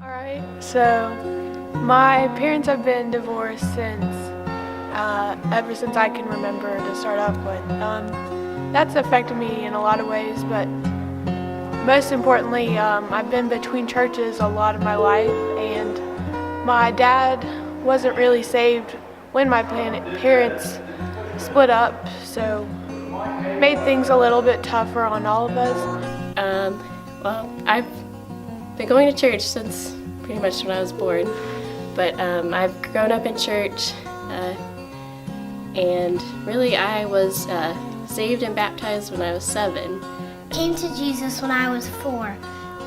Alright, so my parents have been divorced ever since I can remember to start off with. That's affected me in a lot of ways, but most importantly, I've been between churches a lot of my life, and my dad wasn't really saved when my parents split up, so made things a little bit tougher on all of us. Well, I've been going to church since pretty much when I was born, but I've grown up in church, and really I was saved and baptized when I was 7. I came to Jesus when I was 4.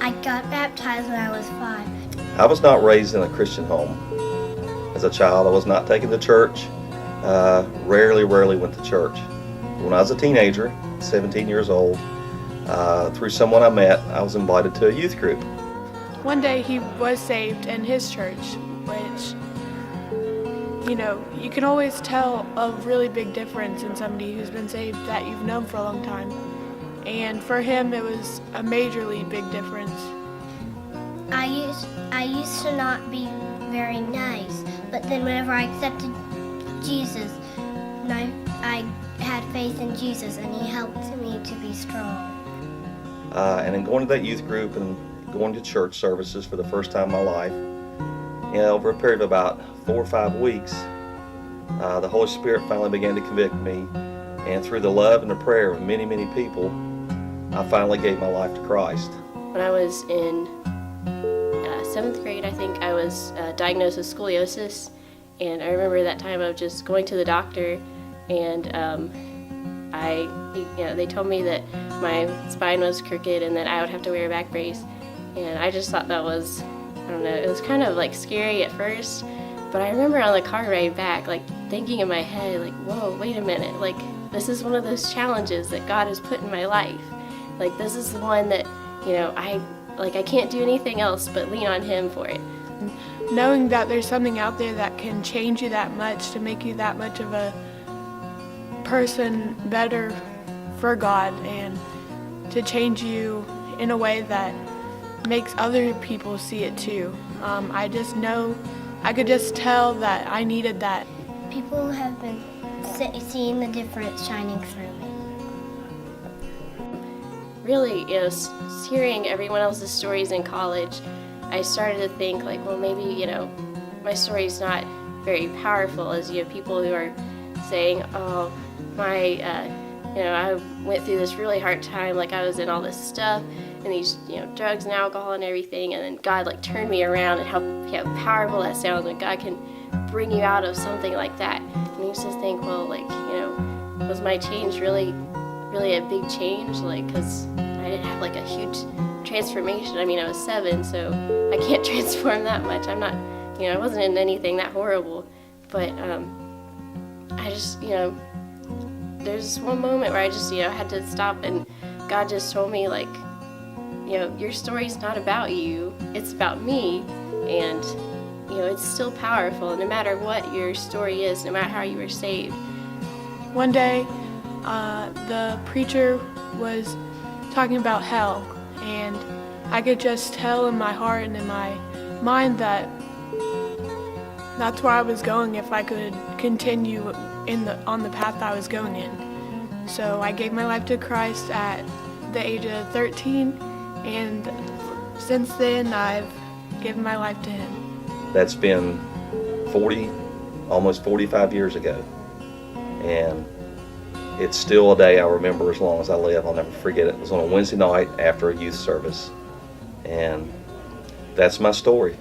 I got baptized when I was 5. I was not raised in a Christian home. As a child, I was not taken to church. Rarely went to church. When I was a teenager, 17 years old, through someone I met, I was invited to a youth group. One day he was saved in his church, which, you can always tell a really big difference in somebody who's been saved that you've known for a long time. And for him, it was a majorly big difference. I used to not be very nice, but then whenever I accepted Jesus, I had faith in Jesus, and he helped me to be strong. And in going to that youth group and going to church services for the first time in my life, over a period of about 4 or 5 weeks, the Holy Spirit finally began to convict me, and through the love and the prayer of many people, I finally gave my life to Christ. When I was in 7th grade, I think, I was diagnosed with scoliosis, and I remember that time of just going to the doctor, and they told me that my spine was crooked and that I would have to wear a back brace, and I just thought that was, I don't know, it was kind of like scary at first, but I remember on the car ride back, like thinking in my head, like, whoa, wait a minute, like this is one of those challenges that God has put in my life. Like this is the one that, I can't do anything else but lean on Him for it. Knowing that there's something out there that can change you that much, to make you that much of a person better for God, and to change you in a way that makes other people see it too. I could just tell that I needed that. People have been seeing the difference shining through me. Really, hearing everyone else's stories in college, I started to think like, well, maybe, my story's not very powerful, as you have people who are saying, oh, I went through this really hard time, like I was in all this stuff and these, drugs and alcohol and everything, and then God turned me around, and how powerful that sounds when God can bring you out of something like that. And you just think, well, was my change really a big change? Because I didn't have a huge transformation. I mean, I was 7, so I can't transform that much. I'm not, I wasn't in anything that horrible, but I just, there's one moment where I just, had to stop, and God just told me, your story's not about you, it's about me, and, it's still powerful, no matter what your story is, no matter how you were saved. One day, the preacher was talking about hell, and I could just tell in my heart and in my mind that that's where I was going if I could continue on the path I was going in. So I gave my life to Christ at the age of 13, and since then I've given my life to Him. That's been almost 45 years ago, and it's still a day I remember as long as I live. I'll never forget it. It was on a Wednesday night after a youth service, and that's my story.